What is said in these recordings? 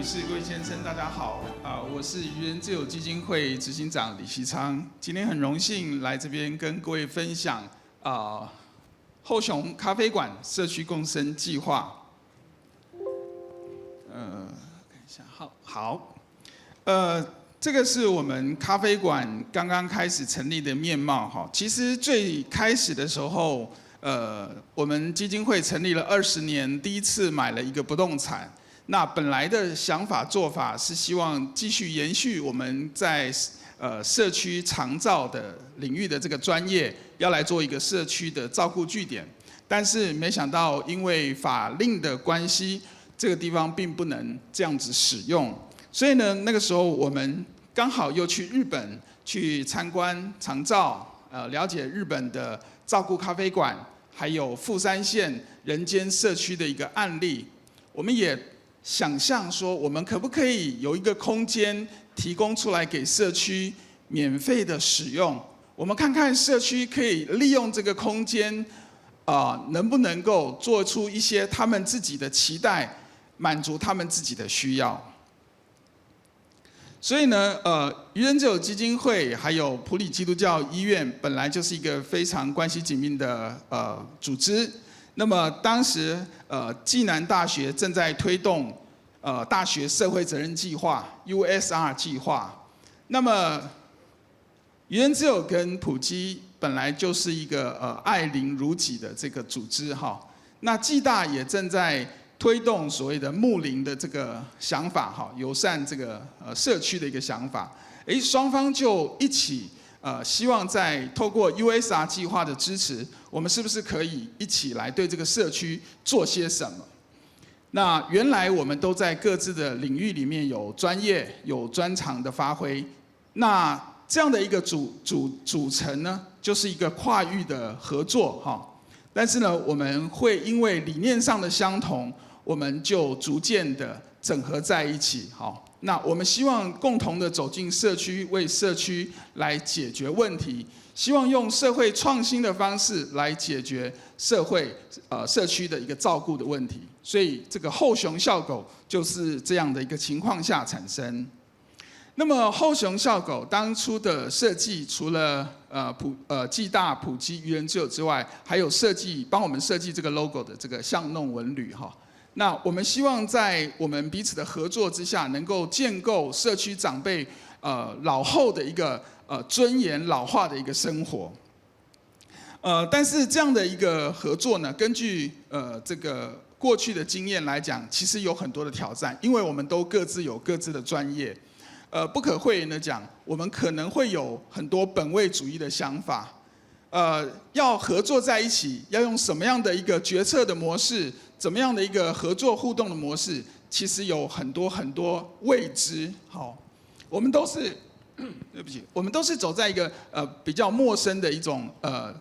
女士、各位先生，大家好我是愚人自由基金会执行长李希昌，今天很荣幸来这边跟各位分享厚熊咖啡馆社区共生计划。看一下，好，这个是我们咖啡馆刚刚开始成立的面貌哈。其实最开始的时候，我们基金会成立了20年，第一次买了一个不动产。那本来的想法做法是希望继续延续我们在社区长照的领域的这个专业，要来做一个社区的照顾据点。但是没想到因为法令的关系，这个地方并不能这样子使用。所以呢，那个时候我们刚好又去日本去参观长照，了解日本的照顾咖啡馆，还有富山县人间社区的一个案例。我们也想象说，我们可不可以有一个空间提供出来给社区免费的使用？我们看看社区可以利用这个空间，能不能够做出一些他们自己的期待，满足他们自己的需要。所以呢，愚人自由基金会还有埔里基督教医院本来就是一个非常关系紧密的组织。那么当时暨南大学正在推动大学社会责任计划 USR 计划。那么愚人自由跟埔基本来就是一个爱邻如己的这个组织哈。那暨大也正在推动所谓的睦邻的这个想法哈，友善这个社区的一个想法。双方就一起希望在透过 USR 计划的支持，我们是不是可以一起来对这个社区做些什么？那原来我们都在各自的领域里面有专业、有专长的发挥。那这样的一个组成呢，就是一个跨域的合作哈。但是呢，我们会因为理念上的相同，我们就逐渐的整合在一起好。那我们希望共同的走进社区，为社区来解决问题，希望用社会创新的方式来解决社区的一个照顾的问题。所以这个厚熊笑狗就是这样的一个情况下产生。那么厚熊笑狗当初的设计，除了暨大、埔基、愚人自由之外，还有帮我们设计这个 logo 的这个巷弄文旅哈。那我们希望在我们彼此的合作之下，能够建构社区长辈老后的一个尊严老化的一个生活。但是这样的一个合作呢，根据这个过去的经验来讲，其实有很多的挑战，因为我们都各自有各自的专业。不可讳言的讲，我们可能会有很多本位主义的想法。要合作在一起，要用什么样的一个决策的模式，怎么样的一个合作互动的模式，其实有很多未知。好，我们都是对不起，我们都是走在一个比较陌生的一种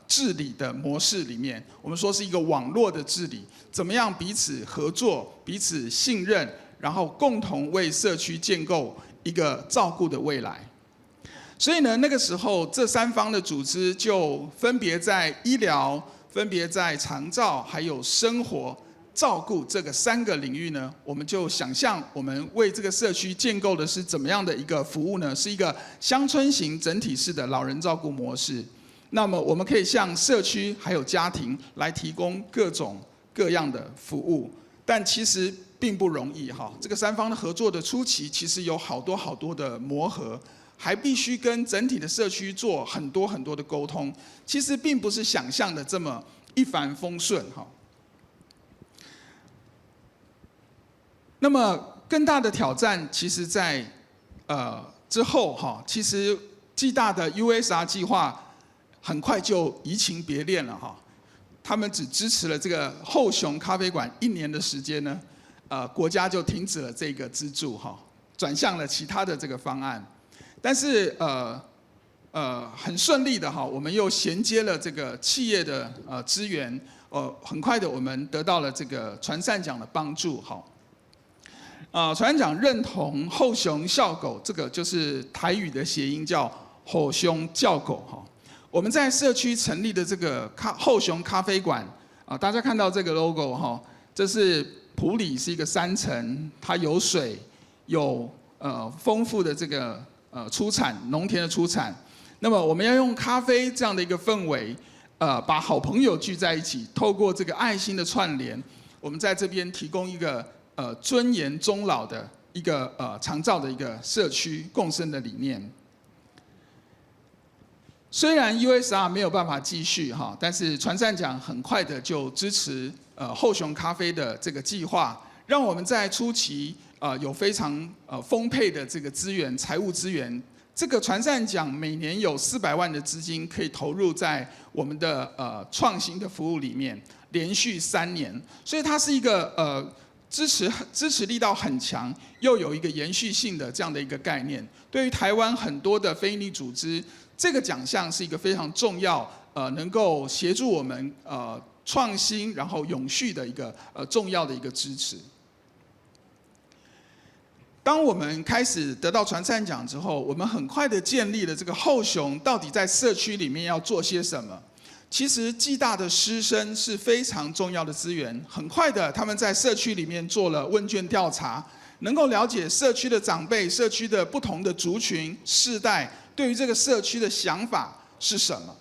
治理的模式里面。我们说是一个网络的治理，怎么样彼此合作、彼此信任，然后共同为社区建构一个照顾的未来。所以呢，那个时候这3方的组织就分别在医疗、分别在长照，还有生活照顾这个3个领域呢，我们就想象我们为这个社区建构的是怎么样的一个服务呢？是一个乡村型整体式的老人照顾模式。那么我们可以向社区还有家庭来提供各种各样的服务，但其实并不容易哈。这个3方的合作的初期，其实有好多的磨合。还必须跟整体的社区做很多的沟通，其实并不是想象的这么一帆风顺哈。那么更大的挑战，其实在之后哈，其实暨大的 USR 计划很快就移情别恋了哈。他们只支持了这个厚熊咖啡馆1年的时间呢，国家就停止了这个资助哈，转向了其他的这个方案。但是很顺利的哈，我们又衔接了这个企业的资源，很快的我们得到了这个传善奖的帮助哈。传善奖认同厚熊笑狗，这个就是台语的谐音叫厚熊叫狗哈。我们在社区成立的这个厚熊咖啡馆大家看到这个 logo 哈，这是埔里是一个山城，它有水有丰富的这个出产，农田的出产。那么我们要用咖啡这样的一个氛围，把好朋友聚在一起，透过这个爱心的串联，我们在这边提供一个尊严终老的一个长照的一个社区共生的理念。虽然 USR 没有办法继续哈，但是传善奖很快的就支持厚熊咖啡的这个计划，让我们在初期有非常丰沛的这个资源、财务资源。这个传善奖每年有400万的资金可以投入在我们的创新的服务里面，连续3年，所以它是一个支持力道很强，又有一个延续性的这样的一个概念。对于台湾很多的非营利组织，这个奖项是一个非常重要，能够协助我们创新然后永续的一个重要的一个支持。当我们开始得到传善奖之后，我们很快的建立了这个厚熊到底在社区里面要做些什么。其实暨大的师生是非常重要的资源，很快的他们在社区里面做了问卷调查，能够了解社区的长辈、社区的不同的族群世代对于这个社区的想法是什么。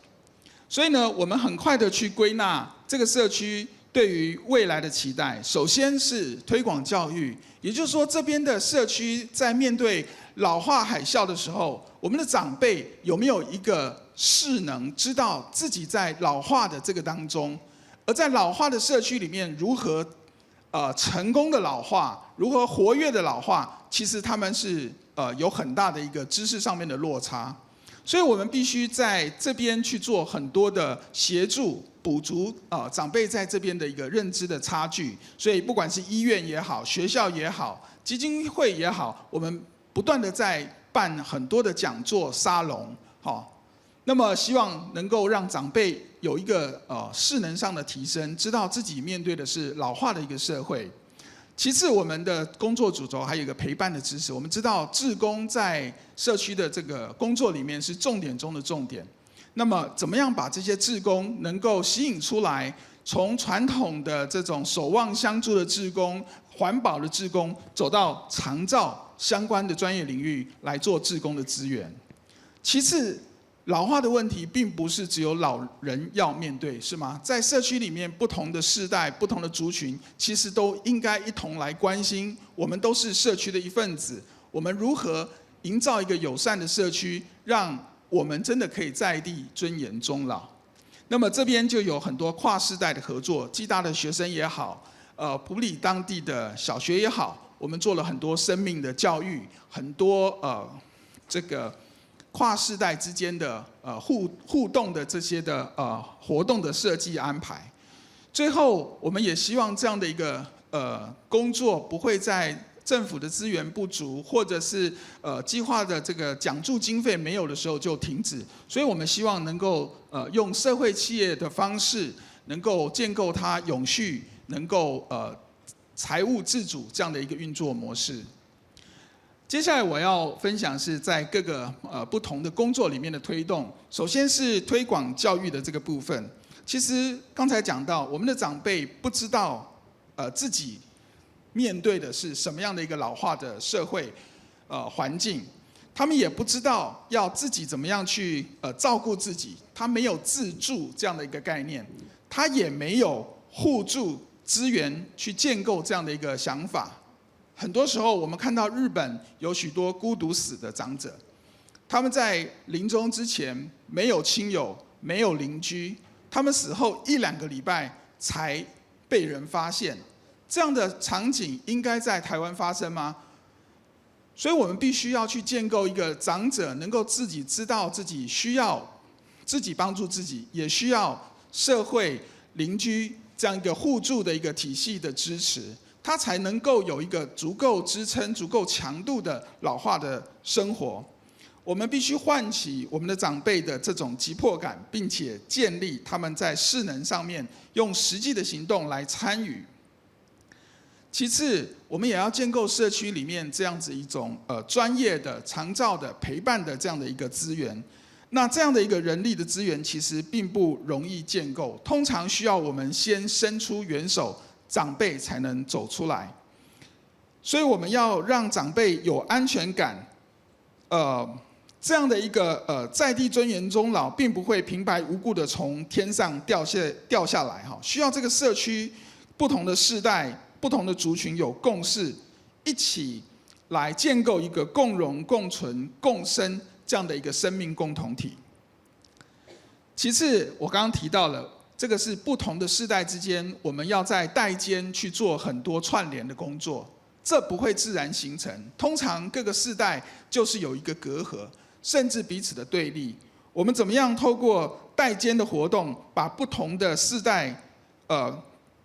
所以呢，我们很快的去归纳这个社区对于未来的期待。首先是推广教育，也就是说这边的社区在面对老化海啸的时候，我们的长辈有没有一个势能知道自己在老化的这个当中，而在老化的社区里面如何成功的老化，如何活跃的老化，其实他们是有很大的一个知识上面的落差。所以我们必须在这边去做很多的协助，补足长辈在这边的一个认知的差距。所以不管是医院也好，学校也好，基金会也好，我们不断的在办很多的讲座沙龙，好，那么希望能够让长辈有一个势能上的提升，知道自己面对的是老化的一个社会。其次，我们的工作主轴还有一个陪伴的支持。我们知道，志工在社区的这个工作里面是重点中的重点。那么，怎么样把这些志工能够吸引出来，从传统的这种守望相助的志工、环保的志工，走到长照相关的专业领域来做志工的资源？其次，老化的问题并不是只有老人要面对，是吗？在社区里面，不同的世代、不同的族群，其实都应该一同来关心。我们都是社区的一份子，我们如何营造一个友善的社区，让我们真的可以在地尊严终老？那么这边就有很多跨世代的合作，暨大的学生也好，埔里当地的小学也好，我们做了很多生命的教育，很多这个跨世代之间的互动的这些的活动的设计安排。最后，我们也希望这样的一个工作不会在政府的资源不足，或者是计划的这个奖助经费没有的时候就停止。所以我们希望能够用社会企业的方式，能够建构它永续，能够财务自主这样的一个运作模式。接下来我要分享是在各个不同的工作里面的推动。首先是推广教育的这个部分。其实刚才讲到，我们的长辈不知道自己面对的是什么样的一个老化的社会环境，他们也不知道要自己怎么样去照顾自己，他没有自助这样的一个概念，他也没有互助资源去建构这样的一个想法。很多时候，我们看到日本有许多孤独死的长者，他们在临终之前没有亲友，没有邻居，他们死后1-2个礼拜才被人发现。这样的场景应该在台湾发生吗？所以我们必须要去建构一个长者能够自己知道自己需要自己帮助自己，也需要社会邻居这样一个互助的一个体系的支持，他才能够有一个足够支撑、足够强度的老化的生活。我们必须唤起我们的长辈的这种急迫感，并且建立他们在势能上面用实际的行动来参与。其次，我们也要建构社区里面这样子一种专业的、长照的、陪伴的这样的一个资源。那这样的一个人力的资源，其实并不容易建构，通常需要我们先伸出援手，长辈才能走出来。所以我们要让长辈有安全感，这样的一个在地尊严终老，并不会平白无故的从天上掉下来哈，需要这个社区不同的世代、不同的族群有共识，一起来建构一个共荣、共存、共生这样的一个生命共同体。其次，我刚刚提到了，这个是不同的世代之间，我们要在代间去做很多串联的工作，这不会自然形成。通常各个世代就是有一个隔阂，甚至彼此的对立。我们怎么样透过代间的活动，把不同的世代，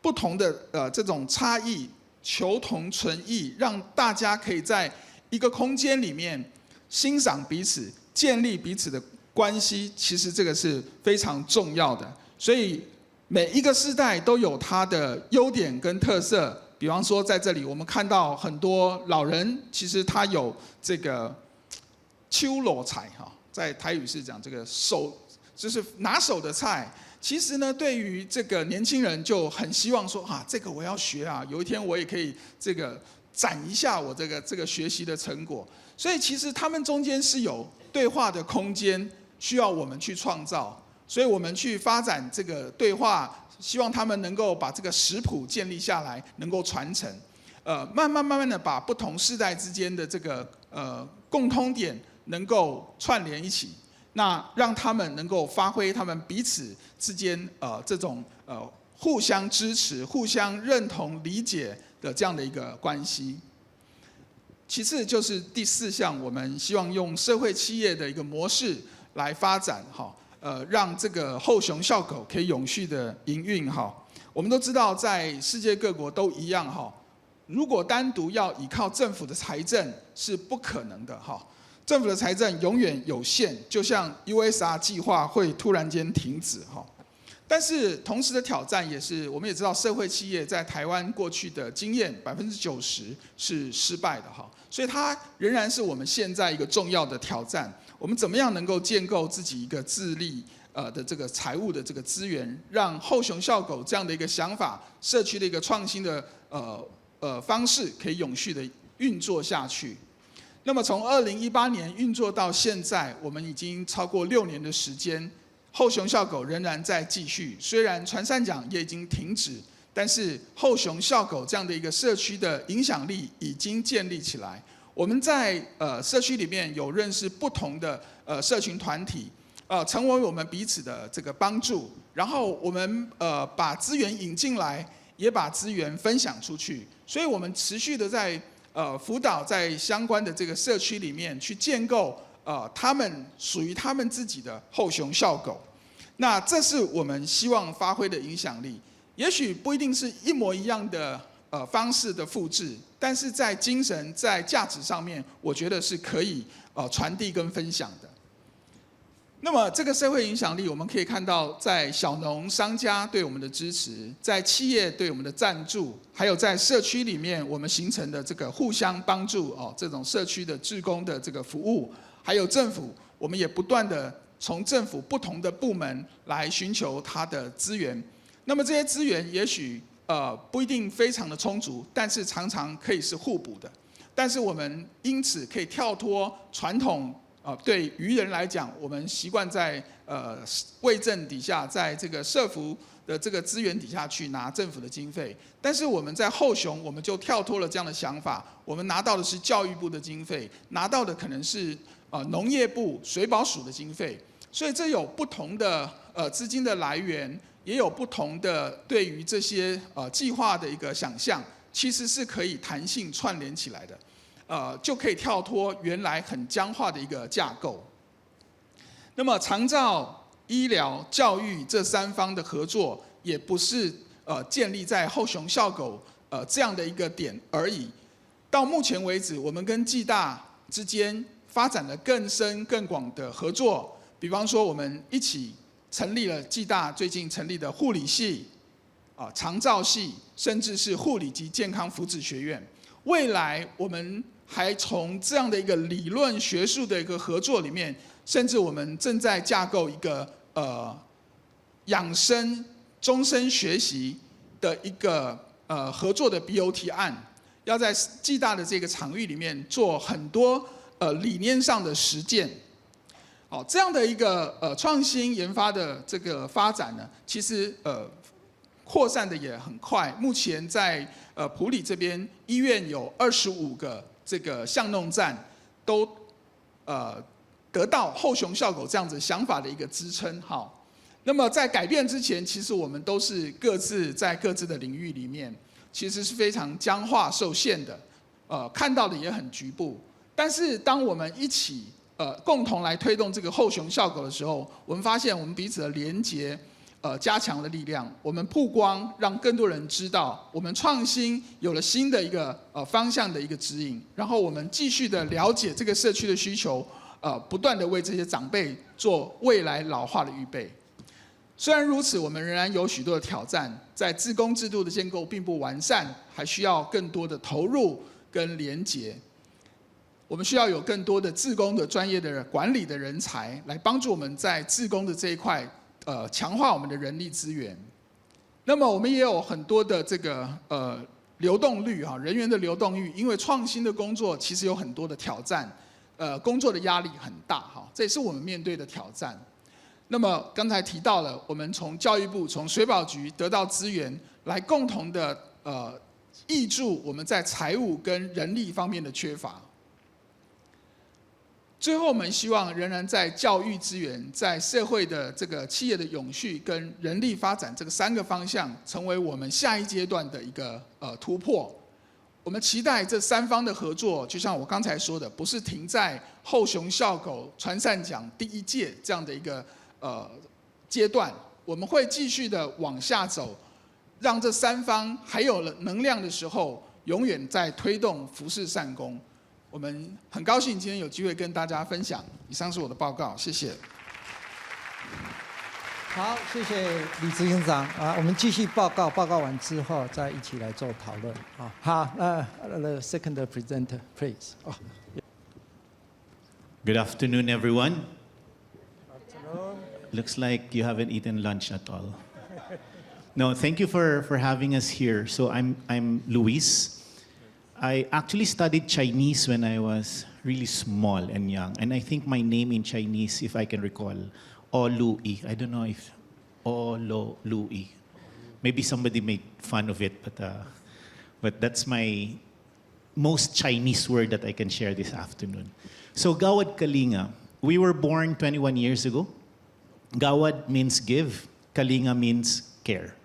不同的这种差异求同存异，让大家可以在一个空间里面欣赏彼此，建立彼此的关系，其实这个是非常重要的。所以每一个世代都有它的优点跟特色。比方说，在这里我们看到很多老人，其实他有这个手路菜哈，在台语是讲这个手，就是拿手的菜。其实呢，对于这个年轻人就很希望说这个我要学啊，有一天我也可以这个展一下我这个学习的成果。所以其实他们中间是有对话的空间，需要我们去创造。所以我们去发展这个对话，希望他们能够把这个食谱建立下来，能够传承。慢慢的把不同世代之间的这个共通点能够串联一起，那让他们能够发挥他们彼此之间这种互相支持、互相认同、理解的这样的一个关系。其次就是第4项，我们希望用社会企业的一个模式来发展让这个厚熊笑狗可以永续的营运我们都知道，在世界各国都一样如果单独要依靠政府的财政是不可能的政府的财政永远有限，就像 USR 计划会突然间停止但是同时的挑战也是，我们也知道社会企业在台湾过去的经验90%是失败的所以它仍然是我们现在一个重要的挑战。我们怎么样能够建构自己一个自立的这个财务的这个资源，让厚熊笑狗这样的一个想法、社区的一个创新的方式可以永续的运作下去。那么从2018年运作到现在，我们已经超过6年的时间，厚熊笑狗仍然在继续。虽然传善奖也已经停止，但是厚熊笑狗这样的一个社区的影响力已经建立起来。我们在社区里面有认识不同的社群团体，成为我们彼此的这个帮助。然后我们把资源引进来，也把资源分享出去。所以我们持续的在辅导在相关的这个社区里面去建构他们属于他们自己的厚熊笑狗。那这是我们希望发挥的影响力。也许不一定是一模一样的方式的复制，但是在精神、在价值上面，我觉得是可以传递跟分享的。那么这个社会影响力，我们可以看到，在小农商家对我们的支持，在企业对我们的赞助，还有在社区里面我们形成的这个互相帮助这种社区的志工的这个服务，还有政府，我们也不断的从政府不同的部门来寻求它的资源。那么这些资源也许不一定非常的充足，但是常常可以是互补的。但是我们因此可以跳脱传统对渔人来讲，我们习惯在卫政底下，在这个社福的这个资源底下去拿政府的经费。但是我们在厚熊，我们就跳脱了这样的想法，我们拿到的是教育部的经费，拿到的可能是农业部、水保署的经费。所以这有不同的资金的来源。也有不同的对于这些计划的一个想象，其实是可以弹性串联起来的，就可以跳脱原来很僵化的一个架构。那么长照、医疗、教育这3方的合作，也不是建立在厚熊笑狗这样的一个点而已。到目前为止，我们跟暨大之间发展了更深更广的合作，比方说我们一起成立了暨大最近成立的护理系、长照系，甚至是护理及健康福祉学院。未来我们还从这样的一个理论学术的一个合作里面，甚至我们正在架构一个养生终身学习的一个合作的 BOT 案，要在暨大的这个场域里面做很多理念上的实践。好，这样的一个创新研发的这个发展呢，其实扩散的也很快。目前在埔里这边医院有25个这个巷弄站，都得到厚熊笑狗这样子想法的一个支撑。好，那么在改变之前，其实我们都是各自在各自的领域里面，其实是非常僵化受限的，看到的也很局部。但是当我们一起共同来推动这个厚熊笑狗的时候，我们发现我们彼此的连结，加强了力量。我们曝光，让更多人知道，我们创新有了新的一个方向的一个指引。然后我们继续的了解这个社区的需求，不断的为这些长辈做未来老化的预备。虽然如此，我们仍然有许多的挑战，在志工制度的建构并不完善，还需要更多的投入跟连结。我们需要有更多的志工的专业的管理的人才，来帮助我们在志工的这一块，强化我们的人力资源。那么我们也有很多的这个流动率哈，人员的流动率，因为创新的工作其实有很多的挑战，工作的压力很大哈，这也是我们面对的挑战。那么刚才提到了，我们从教育部、从水保局得到资源，来共同的挹注我们在财务跟人力方面的缺乏。最后，我们希望仍然在教育资源、在社会的这个企业的永续跟人力发展这个3个方向，成为我们下一阶段的一个突破。我们期待这3方的合作，就像我刚才说的，不是停在厚熊笑狗传善奖第1届这样的一个阶段，我们会继续的往下走，让这3方还有了能量的时候，永远在推动服事善工。我们很高兴今天有机会跟大家分享。以上是我的报告，谢谢。好，谢谢李执行长啊，我们继续报告，报告完之后再一起来做讨论啊。好，the second presenter, please. Good afternoon, everyone. Afternoon. Looks like you haven't eaten lunch at all. No, thank you for having us here. So I'm Luis. I actually studied Chinese when I was really small and young. And I think my name in Chinese, if I can recall, O Lui. I don't know if O Lo Lui. Maybe somebody made fun of it, but that's my most Chinese word that I can share this afternoon. So Gawad Kalinga, we were born 21 years ago. Gawad means give, Kalinga means care.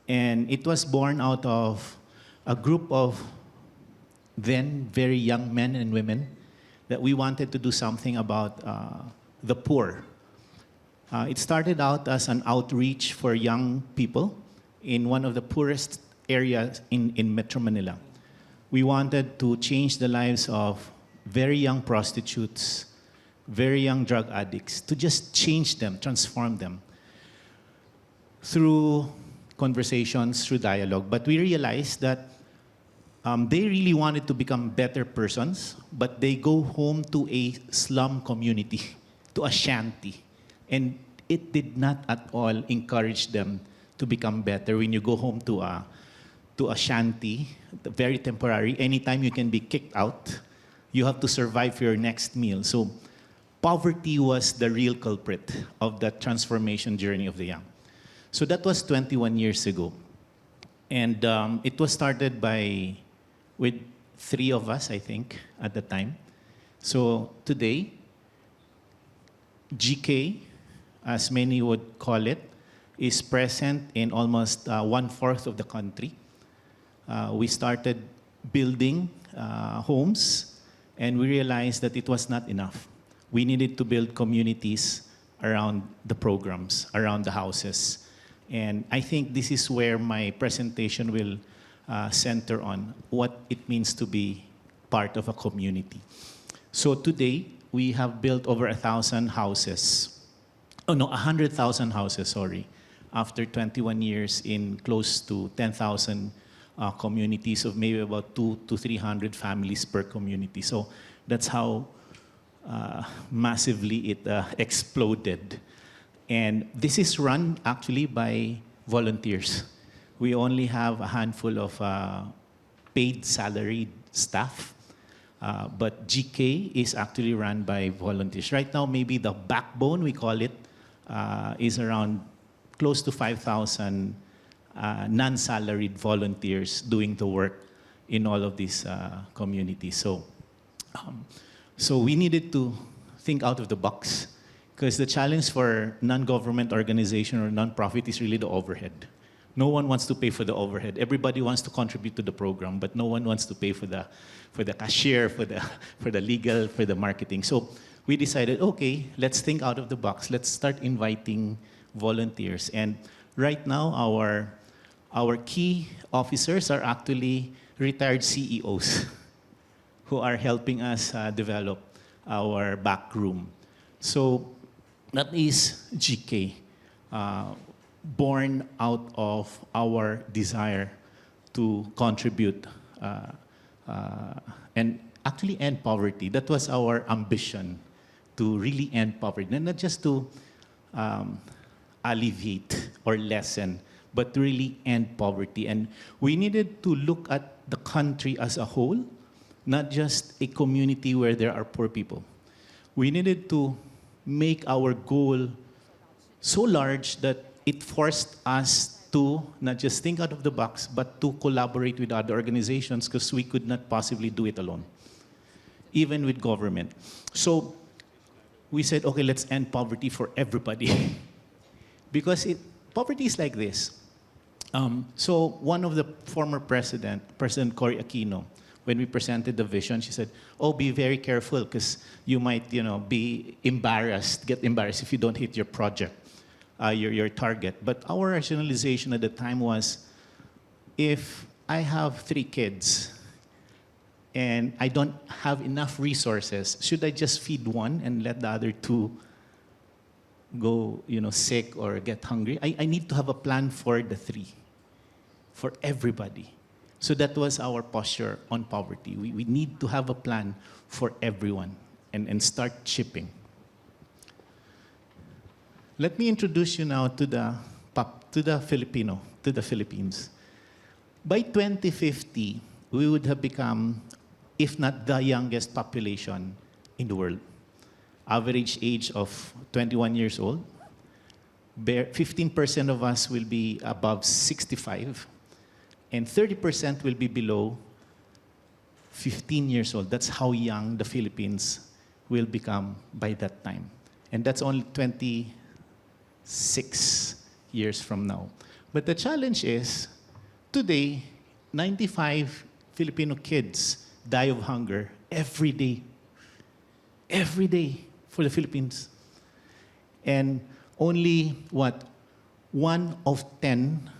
And it was born out of a group of then very young men and women that we wanted to do something about the poor. It started out as an outreach for young people in one of the poorest areas in Metro Manila. We wanted to change the lives of very young prostitutes, very young drug addicts, to just change them, transform them through conversations, through dialogue. But we realized that they really wanted to become better persons, but they go home to a slum community, to a shanty. And it did not at all encourage them to become better. When you go home to a shanty, very temporary, anytime you can be kicked out, you have to survive for your next meal. So poverty was the real culprit of the transformation journey of the young. So that was 21 years ago. And it was started with 3 of us, I think, at the time. So today, GK, as many would call it, is present in almost 1/4 of the country. We started building homes, and we realized that it was not enough. We needed to build communities around the programs, around the houses. And I think this is where my presentation will center on what it means to be part of a community. So today, we have built over 1,000 houses. Oh no, 100,000 houses, sorry. After 21 years in close to 10,000 communities of maybe about 200 to 300 families per community. So that's how massively it exploded. And this is run actually by volunteers. We only have a handful of paid salaried staff. But GK is actually run by volunteers. Right now, maybe the backbone, we call it, is around close to 5,000 non-salaried volunteers doing the work in all of these communities. So we needed to think out of the box, because the challenge for non-government organization or non-profit is really the overhead. No one wants to pay for the overhead. Everybody wants to contribute to the program, but no one wants to pay for the cashier, for the legal, for the marketing. So we decided, okay, let's think out of the box. Let's start inviting volunteers. And right now, our key officers are actually retired CEOs who are helping us develop our back room. So that is GK, born out of our desire to contribute and actually end poverty. That was our ambition, to really end poverty. And not just to alleviate or lessen, but to really end poverty. And we needed to look at the country as a whole, not just a community where there are poor people. We needed to make our goal so large that it forced us to not just think out of the box, but to collaborate with other organizations, because we could not possibly do it alone, even with government. So we said, okay, let's end poverty for everybody. Because poverty is like this. So one of the former President Cory Aquino, when we presented the vision, she said, oh, be very careful, because you might, be embarrassed, get embarrassed if you don't hit your project, your target. But our rationalization at the time was, if I have 3 kids and I don't have enough resources, should I just feed one and let the other 2 go, sick or get hungry? I need to have a plan for the 3, for everybody. So that was our posture on poverty. We need to have a plan for everyone and start chipping. Let me introduce you now to the Philippines. By 2050, we would have become, if not the youngest population in the world. Average age of 21 years old. 15% of us will be above 65. And 30% will be below 15 years old. That's how young the Philippines will become by that time. And that's only 26 years from now. But the challenge is, today, 95 Filipino kids die of hunger every day. Every day for the Philippines. And only, 1 of 10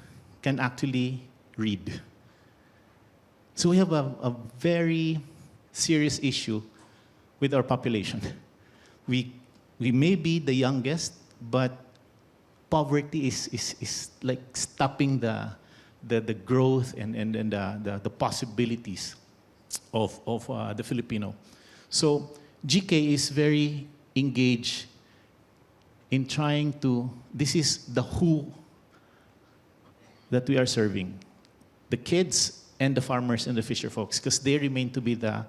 can actually read. So we have a very serious issue with our population. We may be the youngest, but poverty is like stopping the growth and the possibilities of the Filipino. So GK is very engaged in trying to, this is the who that we are serving. The kids and the farmers and the fisher folks, because they remain to be the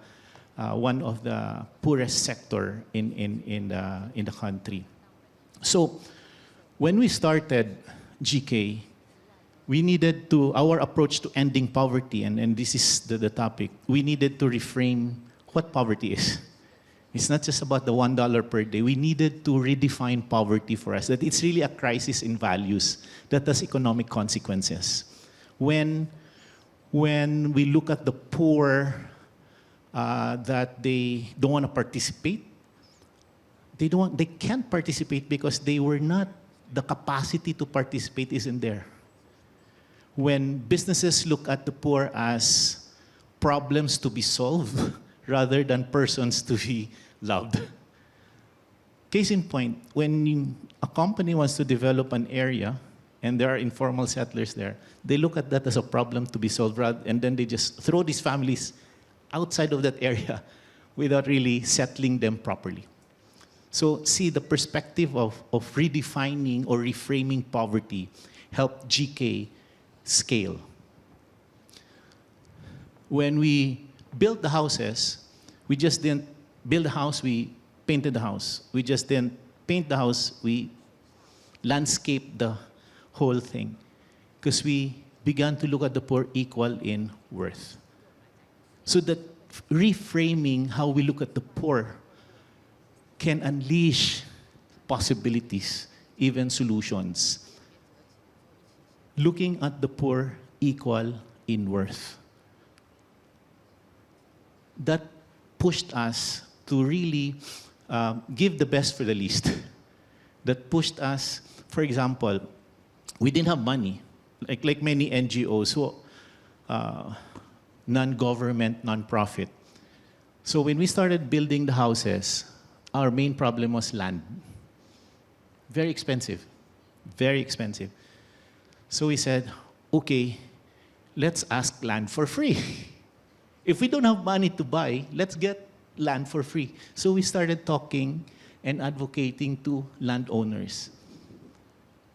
one of the poorest sector in the country. So when we started GK, we needed to, our approach to ending poverty, and this is the topic, we needed to reframe what poverty is. It's not just about the $1 per day. We needed to redefine poverty for us, that it's really a crisis in values that has economic consequences. When we look at the poor that they don't want to participate, they can't participate because they were not, the capacity to participate isn't there. When businesses look at the poor as problems to be solved rather than persons to be loved. Case in point, when a company wants to develop an area and there are informal settlers there, they look at that as a problem to be solved, and then they just throw these families outside of that area without really settling them properly. So see, the perspective of redefining or reframing poverty helped GK scale. when we built the houses, we just didn't build the house, we painted the house. We just didn't paint the house, we landscaped the whole thing. Because we began to look at the poor equal in worth. So that reframing how we look at the poor can unleash possibilities, even solutions. Looking at the poor equal in worth. That pushed us to really give the best for the least. That pushed us, for example, we didn't have money, like many NGOs, who, non-government, non-profit. So when we started building the houses, our main problem was land. Very expensive, very expensive. So we said, okay, let's ask land for free. If we don't have money to buy, let's get land for free. So we started talking and advocating to landowners.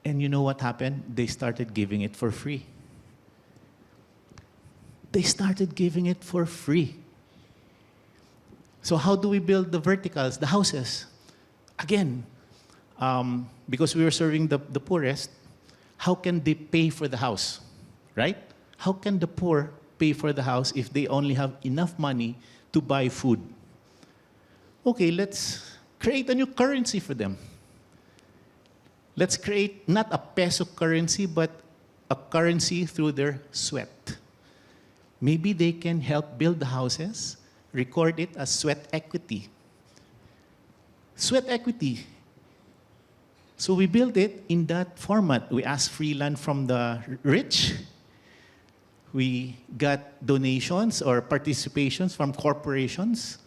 And you know what happened? They started giving it for free. They started giving it for free. So how do we build the verticals, the houses? Again, because we were serving the poorest, how can they pay for the house, right? How can the poor pay for the house if they only have enough money to buy food? Okay, let's create a new currency for them. Let's create not a peso currency, but a currency through their sweat. Maybe they can help build the houses, record it as sweat equity. Sweat equity. So we built it in that format. We asked free land from the rich. We got donations or participations from corporations.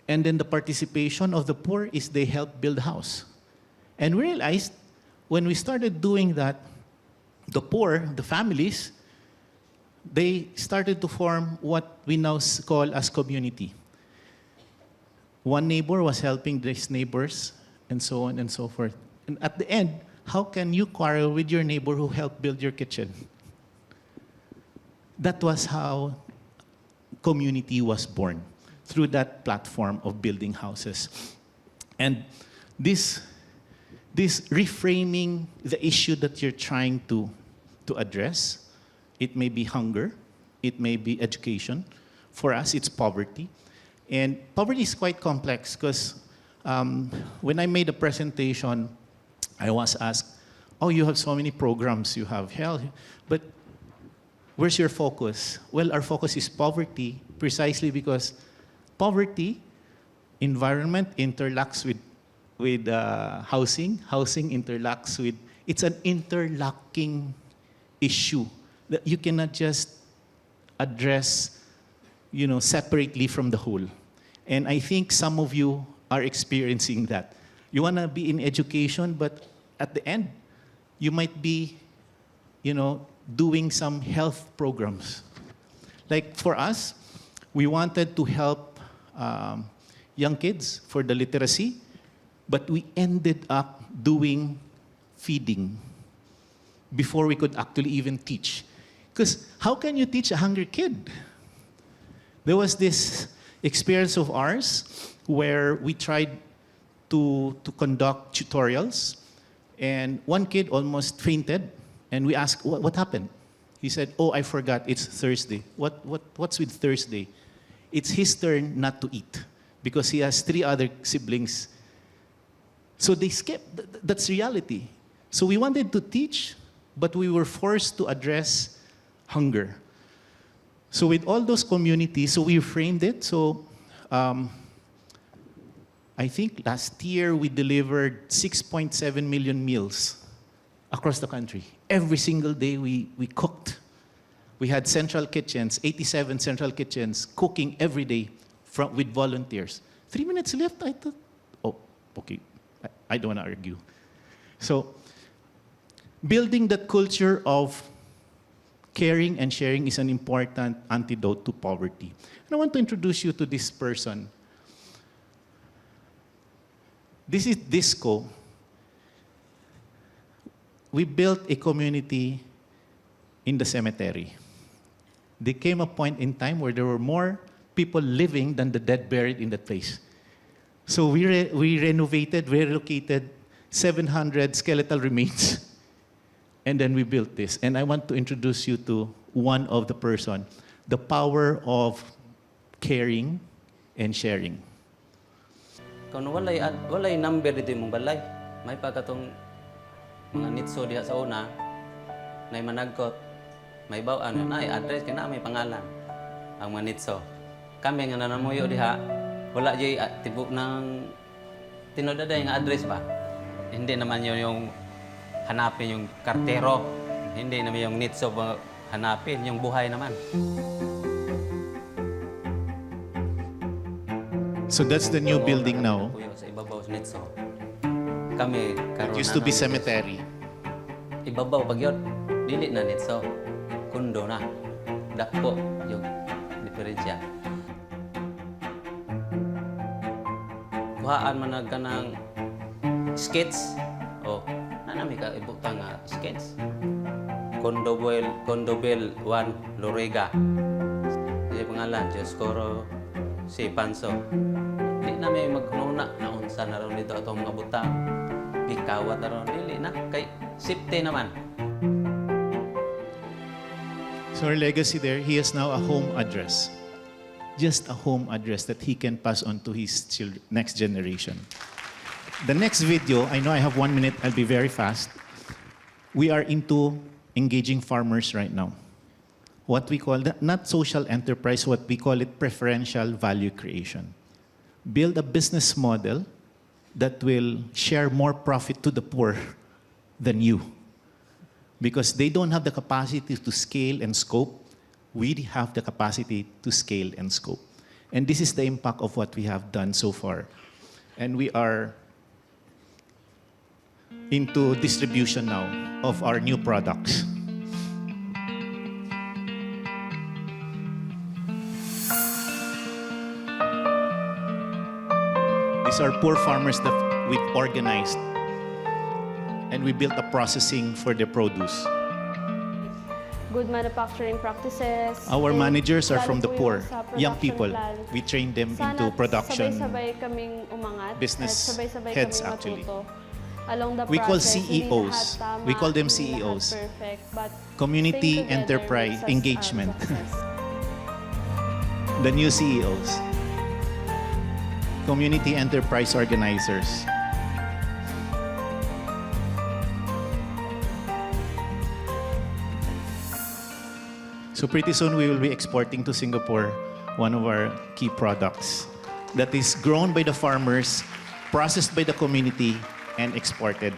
And then the participation of the poor is they help build a house. And we realized when we started doing that, the poor, the families, they started to form what we now call as community. One neighbor was helping these neighbors, and so on and so forth. And at the end, how can you quarrel with your neighbor who helped build your kitchen? That was how community was born, through that platform of building houses. And this reframing the issue that you're trying to address, it may be hunger, it may be education. For us, it's poverty. And poverty is quite complex because when I made a presentation, I was asked, oh, you have so many programs, you have health, but where's your focus? Well, our focus is poverty, precisely because poverty, environment interlocks with housing, housing interlocks with, it's an interlocking issue that you cannot just address, separately from the whole. And I think some of you are experiencing that. You want to be in education, but at the end, you might be, doing some health programs. Like for us, we wanted to help young kids for the literacy, but we ended up doing feeding before we could actually even teach. Because how can you teach a hungry kid? There was this experience of ours where we tried to conduct tutorials, and one kid almost fainted, and we asked, what happened? He said, oh, I forgot, it's Thursday. What's with Thursday? It's his turn not to eat, because he has 3 other siblings. So they skipped. That's reality. So we wanted to teach, but we were forced to address hunger. So with all those communities, so we framed it. So I think last year we delivered 6.7 million meals across the country. Every single day we cooked. We had central kitchens, 87 central kitchens, cooking every day with volunteers. 3 minutes left, I thought, oh, okay, I don't want to argue. So building that culture of caring and sharing is an important antidote to poverty. And I want to introduce you to this person. This is Disco. We built a community in the cemetery. There came a point in time where there were more people living than the dead buried in that place. So we renovated, relocated 700 skeletal remains, and then we built this. And I want to introduce you to one of the person, the power of caring and sharing. Kung walay number dito mong balay, may pagkatong mga nitso diha sa una, nay managkot, may bawaan, ay address kay na may pangalan ang mga nitso. Kami nga nanamuyo diha, wala jay tibok ng tinodaday nga address ba. Hindi naman yun yung hanapin yung kartero, hindi naman yung nitso hanapin, yung buhay naman. So that's the new building now. Sa ibabaw sa nitso. Kami It used to be cemetery. Ibabaw pag yun, dili na nitso. Kundo na. Dako yung diferensya. Kuhaan man na kanang skits. O, nanami ka ibutang nga skits. Condobel 1 Lorega. Yung pangalan, Joscoro si Panso. Di na may magnuna na unsa na ron dito atong mga butang. Gikawat na ron. Dili na. Kay safety naman. So our legacy there, he has now a home address. Just a home address that he can pass on to his next generation. The next video, I know I have 1 minute, I'll be very fast. We are into engaging farmers right now. What we call, not social enterprise, what we call it preferential value creation. Build a business model that will share more profit to the poor than you. Because they don't have the capacity to scale and scope, we have the capacity to scale and scope. And this is the impact of what we have done so far. And we are into distribution now of our new products. These are poor farmers that we've organized, and we built a processing for their produce. Good manufacturing practices. Our managers are lalo from the po poor, yung sa young production people. plan. We train them Sana into production. sabay-sabay kaming umangat business at sabay-sabay heads, kaming actually. matuto. Along the We call process, hindi CEOs. lahat tama, We call them hindi lahat CEOs. perfect, but Community staying together enterprise makes us engagement. success. The new CEOs. Community enterprise organizers. So pretty soon we will be exporting to Singapore one of our key products that is grown by the farmers, processed by the community, and exported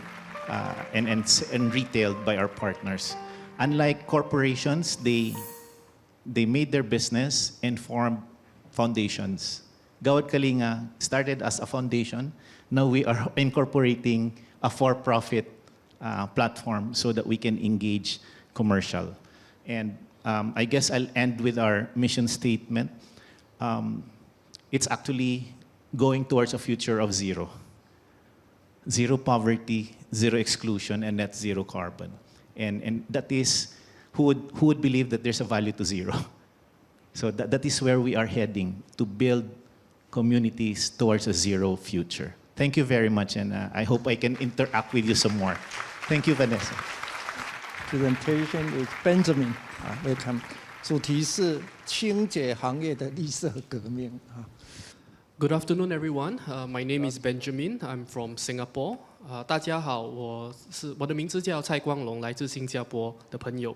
and retailed by our partners. Unlike corporations, they made their business and formed foundations. Gawad Kalinga started as a foundation. Now we are incorporating a for-profit platform so that we can engage commercial. And I guess I'll end with our mission statement. It's actually going towards a future of zero. Zero poverty, zero exclusion, and net zero carbon. And that is, who would believe that there's a value to zero? So that is where we are heading, to build communities towards a zero future. Thank you very much, and I hope I can interact with you some more. Thank you, Vanessa. Presentation is Benjamin. Welcome. 主题是清洁行业的绿色革命。 Good afternoon, everyone. My name is Benjamin. I'm from Singapore. 大家好，我的名字叫蔡光龙，来自新加坡的朋友。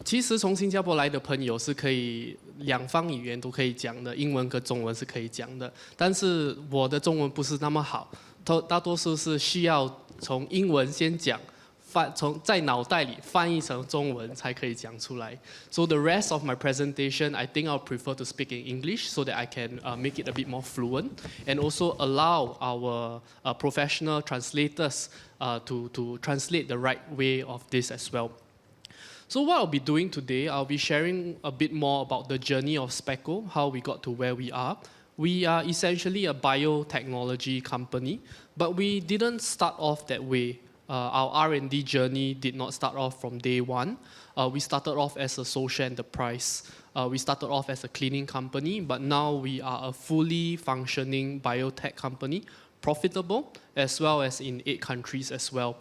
其实从新加坡来的朋友是可以两方语言都可以讲的，英文跟中文是可以讲的。但是我的中文不是那么好，大多数是需要从英文先讲。 在脑袋里翻译成中文才可以讲出来。So the rest of my presentation, I think I'll prefer to speak in English so that I can make it a bit more fluent and also allow our professional translators to translate the right way of this as well. So what I'll be doing today, I'll be sharing a bit more about the journey of Speckle, how we got to where we are. We are essentially a biotechnology company, but we didn't start off that way. Our R&D journey did not start off from day one. We started off as a social enterprise. We started off as a cleaning company, but now we are a fully functioning biotech company, profitable, as well as in 8 countries as well.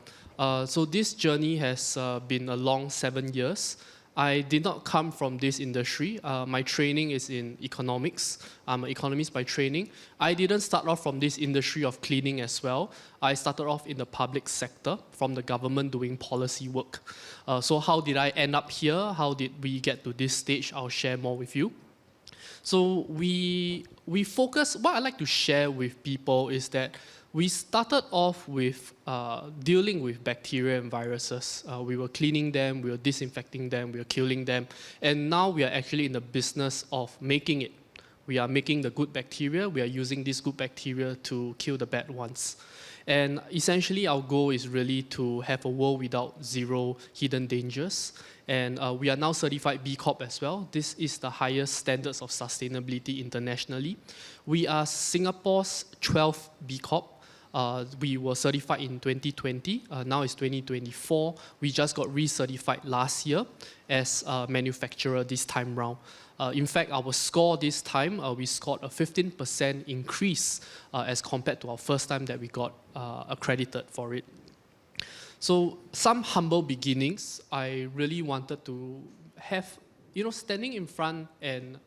So this journey has been a long 7 years. I did not come from this industry. My training is in economics. I'm an economist by training. I didn't start off from this industry of cleaning as well. I started off in the public sector, from the government doing policy work. So how did I end up here? How did we get to this stage? I'll share more with you. So we focus, what I like to share with people is that we started off with dealing with bacteria and viruses. We were cleaning them, we were disinfecting them, we were killing them, and now we are actually in the business of making it. We are making the good bacteria, we are using this good bacteria to kill the bad ones. And essentially our goal is really to have a world without 0 hidden dangers. And we are now certified B Corp as well. This is the highest standards of sustainability internationally. We are Singapore's 12th B Corp. We were certified in 2020, now it's 2024. We just got recertified last year as a manufacturer this time round. In fact, our score this time, we scored a 15% increase as compared to our first time that we got accredited for it. So some humble beginnings. I really wanted to have, standing in front and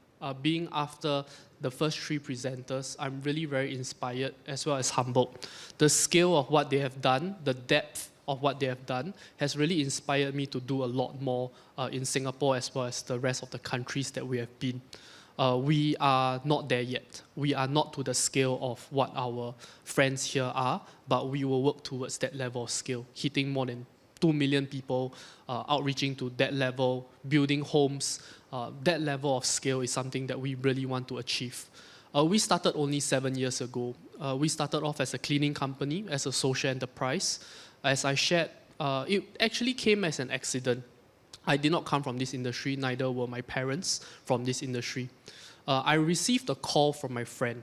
being after the first 3 presenters, I'm really very inspired as well as humbled. The scale of what they have done, the depth of what they have done has really inspired me to do a lot more in Singapore as well as the rest of the countries that we have been. We are not there yet. We are not to the scale of what our friends here are, but we will work towards that level of scale, hitting more than 2 million people, outreaching to that level, building homes. That level of scale is something that we really want to achieve. We started only 7 years ago. We started off as a cleaning company, as a social enterprise. As I shared, it actually came as an accident. I did not come from this industry, neither were my parents from this industry. I received a call from my friend.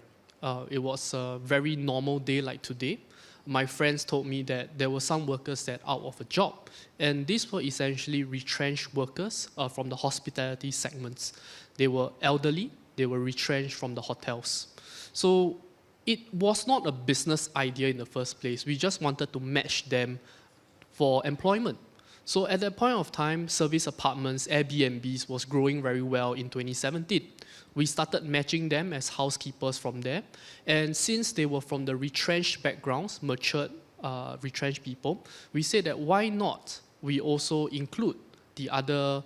It was a very normal day like today. My friends told me that there were some workers that are out of a job. And these were essentially retrenched workers from the hospitality segments. They were elderly, they were retrenched from the hotels. So it was not a business idea in the first place. We just wanted to match them for employment. So at that point of time, service apartments, Airbnbs was growing very well in 2017. We started matching them as housekeepers from there. And since they were from the retrenched backgrounds, matured retrenched people, we said that why not we also include the other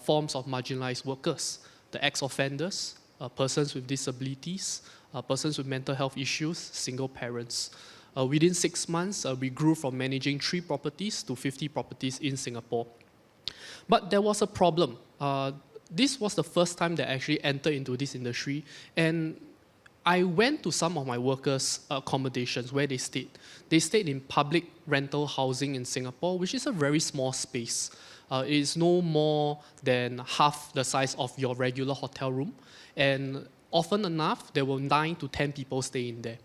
forms of marginalized workers, the ex-offenders, persons with disabilities, persons with mental health issues, single parents. Within 6 months, we grew from managing 3 properties to 50 properties in Singapore. But there was a problem. This was the first time that I actually entered into this industry, and I went to some of my workers' accommodations where they stayed. They stayed in public rental housing in Singapore, which is a very small space. It is no more than half the size of your regular hotel room, and often enough, there were 9 to 10 people staying there.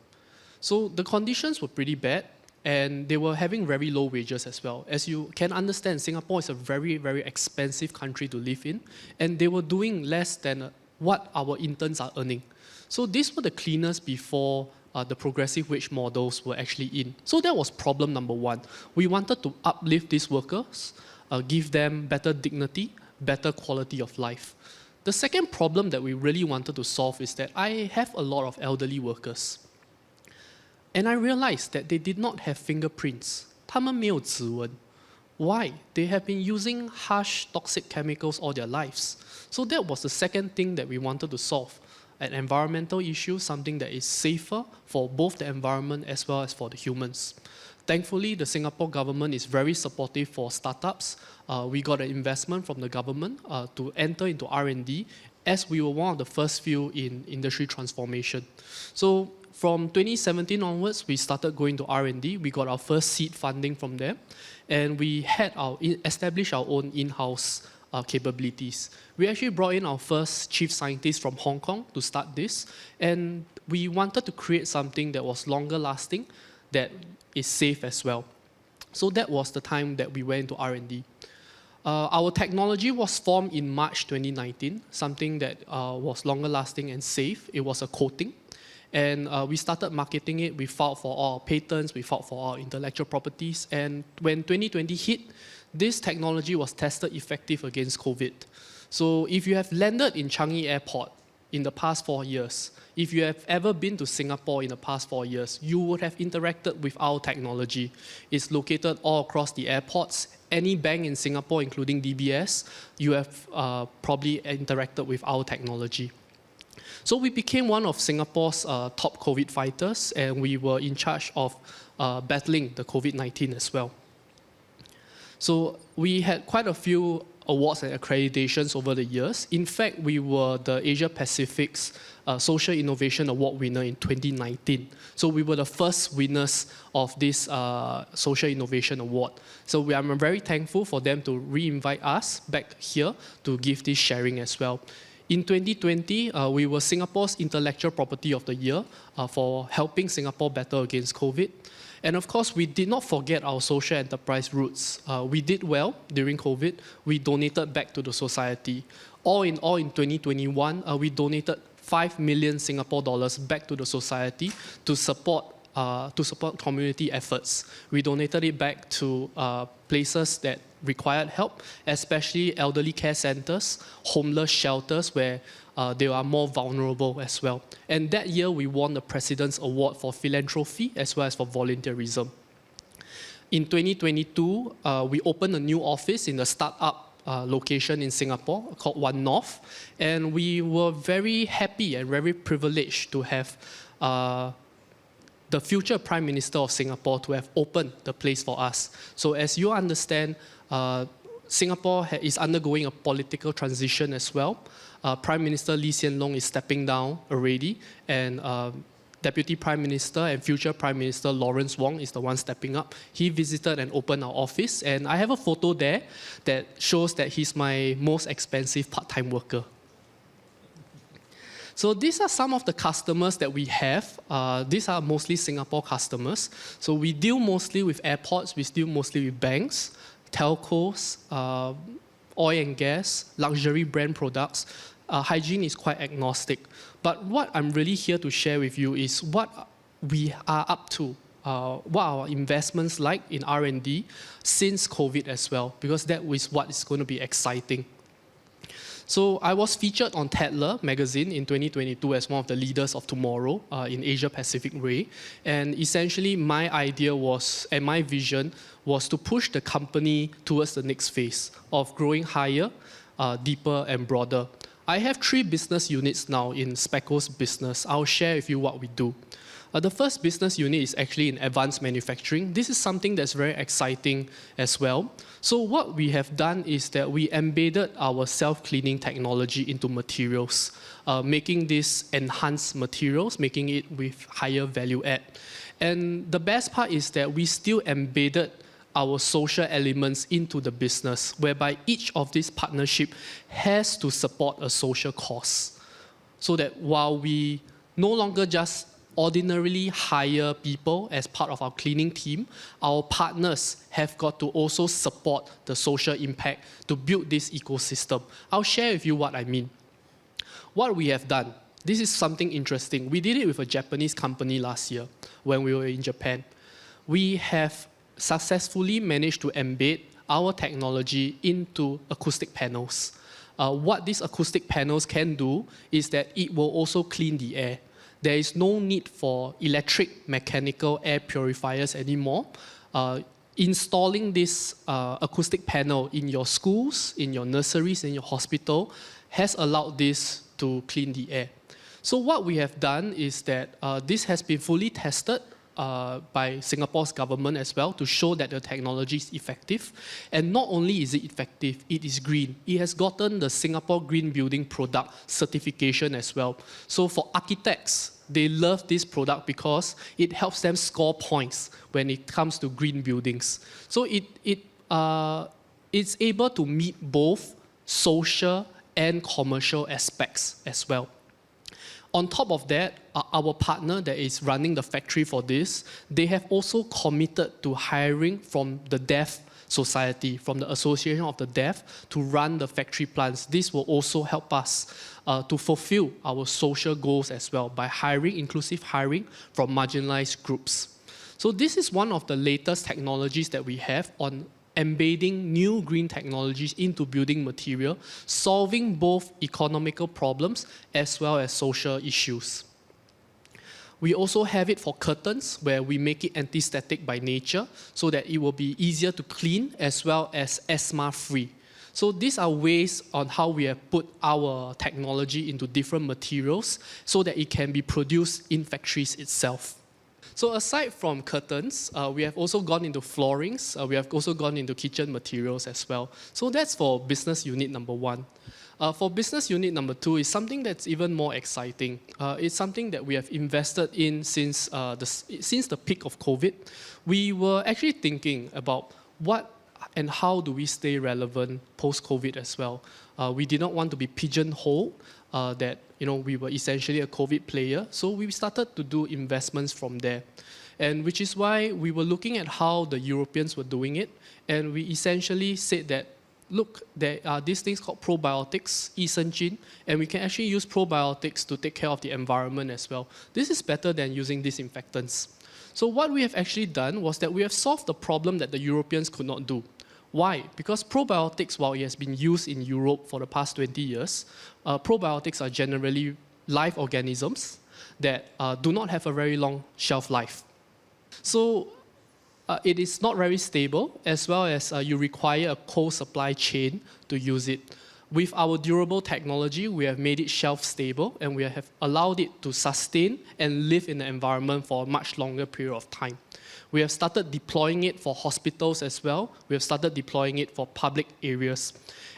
So the conditions were pretty bad, and they were having very low wages as well. As you can understand, Singapore is a very, very expensive country to live in, and they were doing less than what our interns are earning. So these were the cleaners before the progressive wage models were actually in. So that was problem number 1. We wanted to uplift these workers, give them better dignity, better quality of life. The second problem that we really wanted to solve is that I have a lot of elderly workers. And I realized that they did not have fingerprints. 他们没有指纹. Why? They have been using harsh, toxic chemicals all their lives. So that was the second thing that we wanted to solve. An environmental issue, something that is safer for both the environment as well as for the humans. Thankfully, the Singapore government is very supportive for startups. We got an investment from the government to enter into R&D, as we were one of the first few in industry transformation. So from 2017 onwards, we started going to R&D. We got our first seed funding from there, and we had established our own in-house capabilities. We actually brought in our first chief scientist from Hong Kong to start this, and we wanted to create something that was longer lasting, that is safe as well. So that was the time that we went into R&D. Our technology was formed in March 2019, something that was longer lasting and safe. It was a coating. And we started marketing it. We filed for all our patents. We filed for our intellectual properties. And when 2020 hit, this technology was tested effective against COVID. So if you have landed in Changi Airport in the past 4 years, if you have ever been to Singapore in the past 4 years, you would have interacted with our technology. It's located all across the airports. Any bank in Singapore, including DBS, you have probably interacted with our technology. So we became one of Singapore's top COVID fighters, and we were in charge of battling the COVID-19 as well. So we had quite a few awards and accreditations over the years. In fact, we were the Asia Pacific's Social Innovation Award winner in 2019. So we were the first winners of this Social Innovation Award. So I'm very thankful for them to re-invite us back here to give this sharing as well. In 2020, we were Singapore's Intellectual Property of the Year for helping Singapore battle against COVID. And of course, we did not forget our social enterprise roots. We did well during COVID. We donated back to the society. All in 2021, we donated 5 million Singapore dollars back to the society to support community efforts. We donated it back to places that required help, especially elderly care centers, homeless shelters where they are more vulnerable as well. And that year, we won the President's Award for Philanthropy as well as for volunteerism. In 2022, we opened a new office in a startup location in Singapore called One North, and we were very happy and very privileged to have the future Prime Minister of Singapore to have opened the place for us. So as you understand, Singapore is undergoing a political transition as well. Prime Minister Lee Hsien Loong is stepping down already, and Deputy Prime Minister and future Prime Minister Lawrence Wong is the one stepping up. He visited and opened our office, and I have a photo there that shows that he's my most expensive part-time worker. So these are some of the customers that we have. These are mostly Singapore customers. So we deal mostly with airports, we deal mostly with banks, telcos, oil and gas, luxury brand products. Hygiene is quite agnostic. But what I'm really here to share with you is what we are up to, what our investments like in R&D since COVID as well, because that is what is going to be exciting. So I was featured on Tatler magazine in 2022 as one of the leaders of tomorrow in Asia Pacific Ray. And essentially my idea was, and my vision was to push the company towards the next phase of growing higher, deeper and broader. I have 3 business units now in Speckle's business. I'll share with you what we do. The first business unit is actually in advanced manufacturing. This is something that's very exciting as well. So what we have done is that we embedded our self-cleaning technology into materials, making these enhanced materials, making it with higher value add. And the best part is that we still embedded our social elements into the business, whereby each of these partnership has to support a social cause. So that while we no longer just ordinarily hire people as part of our cleaning team, our partners have got to also support the social impact to build this ecosystem. I'll share with you what I mean. What we have done, this is something interesting. We did it with a Japanese company last year when we were in Japan. We have successfully managed to embed our technology into acoustic panels. What these acoustic panels can do is that it will also clean the air. There is no need for electric, mechanical air purifiers anymore. Installing this acoustic panel in your schools, in your nurseries, in your hospital has allowed this to clean the air. So what we have done is that this has been fully tested by Singapore's government as well to show that the technology is effective. And not only is it effective, it is green. It has gotten the Singapore Green Building Product certification as well. So for architects, they love this product because it helps them score points when it comes to green buildings. So it's able to meet both social and commercial aspects as well. On top of that, our partner that is running the factory for this, they have also committed to hiring from the deaf society, from the Association of the Deaf, to run the factory plants. This will also help us to fulfill our social goals as well by hiring, inclusive hiring from marginalized groups. So this is one of the latest technologies that we have on embedding new green technologies into building material, solving both economical problems as well as social issues. We also have it for curtains, where we make it anti-static by nature so that it will be easier to clean as well as asthma-free. So these are ways on how we have put our technology into different materials so that it can be produced in factories itself. So aside from curtains, we have also gone into floorings. We have also gone into kitchen materials as well. So that's for business unit number 1. For business unit number 2 is something that's even more exciting. It's something that we have invested in since the peak of COVID. We were actually thinking about what and how do we stay relevant post-COVID as well. We did not want to be pigeonholed that we were essentially a COVID player, so we started to do investments from there. And which is why we were looking at how the Europeans were doing it, and we essentially said that, look, there are these things called probiotics, Isenjin, and we can actually use probiotics to take care of the environment as well. This is better than using disinfectants. So what we have actually done was that we have solved the problem that the Europeans could not do. Why? Because probiotics, while it has been used in Europe for the past 20 years, probiotics are generally live organisms that do not have a very long shelf life. So it is not very stable, as well as you require a cold supply chain to use it. With our durable technology, we have made it shelf stable, and we have allowed it to sustain and live in the environment for a much longer period of time. We have started deploying it for hospitals as well. We have started deploying it for public areas.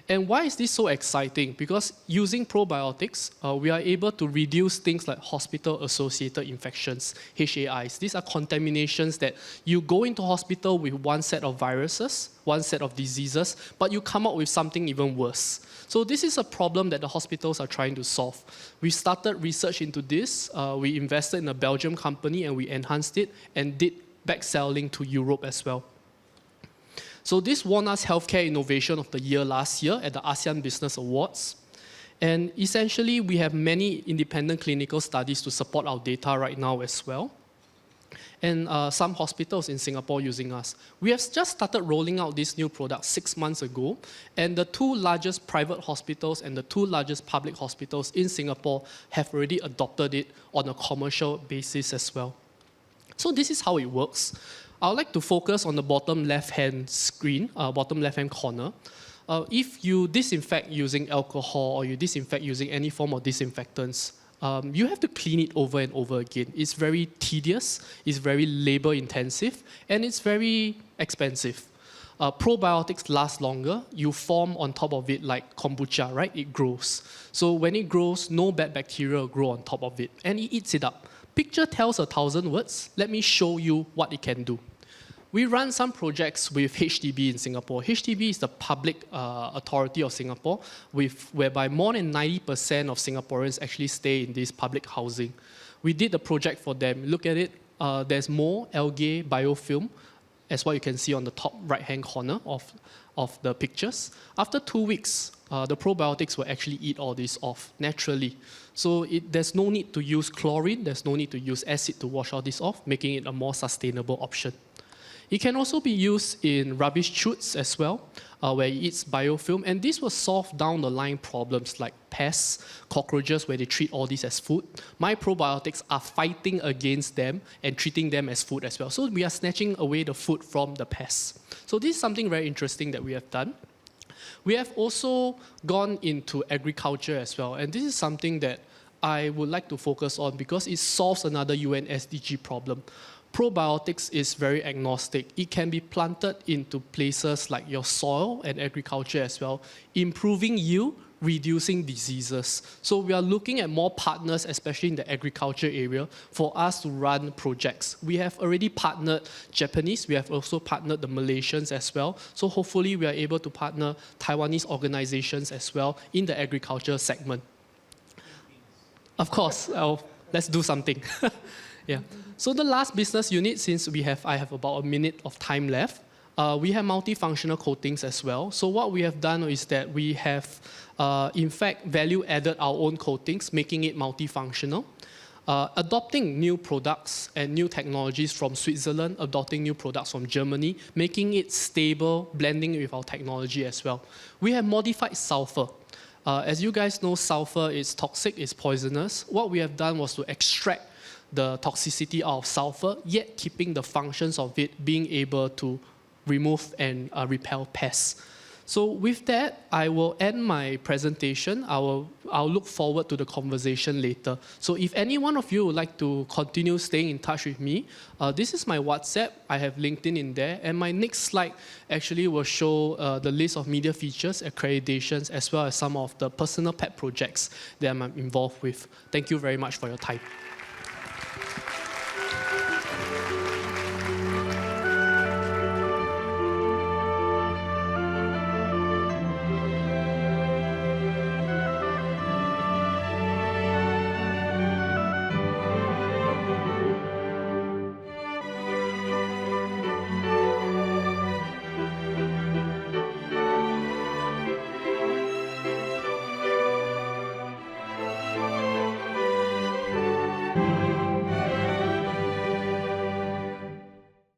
And why is this so exciting? Because using probiotics, we are able to reduce things like hospital-associated infections, HAIs. These are contaminations that you go into hospital with one set of viruses, one set of diseases, but you come out with something even worse. So this is a problem that the hospitals are trying to solve. We started research into this. We invested in a Belgian company, and we enhanced it and did back selling to Europe as well. So this won us Healthcare Innovation of the Year last year at the ASEAN Business Awards. And essentially, we have many independent clinical studies to support our data right now as well. And some hospitals in Singapore using us. We have just started rolling out this new product 6 months ago, and the 2 largest private hospitals and the 2 largest public hospitals in Singapore have already adopted it on a commercial basis as well. So this is how it works. I would like to focus on the bottom left-hand screen, bottom left-hand corner. If you disinfect using alcohol or you disinfect using any form of disinfectants, you have to clean it over and over again. It's very tedious, it's very labor-intensive, and it's very expensive. Probiotics last longer. You form on top of it like kombucha, right? It grows. So when it grows, no bad bacteria will grow on top of it, and it eats it up. Picture tells 1,000 words. Let me show you what it can do. We run some projects with HDB in Singapore. HDB is the public authority of Singapore, whereby more than 90% of Singaporeans actually stay in this public housing. We did the project for them. Look at it. There's more algae biofilm, as what you can see on the top right-hand corner of the pictures. After 2 weeks, the probiotics will actually eat all this off naturally. So there's no need to use chlorine, there's no need to use acid to wash all this off, making it a more sustainable option. It can also be used in rubbish chutes as well, where it eats biofilm, and this will solve down the line problems like pests, cockroaches, where they treat all this as food. My probiotics are fighting against them and treating them as food as well. So we are snatching away the food from the pests. So this is something very interesting that we have done. We have also gone into agriculture as well, and this is something that I would like to focus on because it solves another UN SDG problem. Probiotics is very agnostic. It can be planted into places like your soil and agriculture as well, improving yield, reducing diseases. So we are looking at more partners, especially in the agriculture area, for us to run projects. We have already partnered Japanese. We have also partnered the Malaysians as well. So hopefully we are able to partner Taiwanese organizations as well in the agriculture segment. Of course, let's do something. Yeah. So the last business unit, since I have about a minute of time left, we have multifunctional coatings as well. So what we have done is that we have, in fact, value-added our own coatings, making it multifunctional. Adopting new products and new technologies from Switzerland, adopting new products from Germany, making it stable, blending it with our technology as well. We have modified sulfur. As you guys know, sulfur is toxic, it's poisonous. What we have done was to extract the toxicity of sulfur, yet keeping the functions of it being able to remove and repel pests. So with that, I will end my presentation. I'll look forward to the conversation later. So if any one of you would like to continue staying in touch with me, this is my WhatsApp. I have LinkedIn in there. And my next slide actually will show the list of media features, accreditations, as well as some of the personal pet projects that I'm involved with. Thank you very much for your time.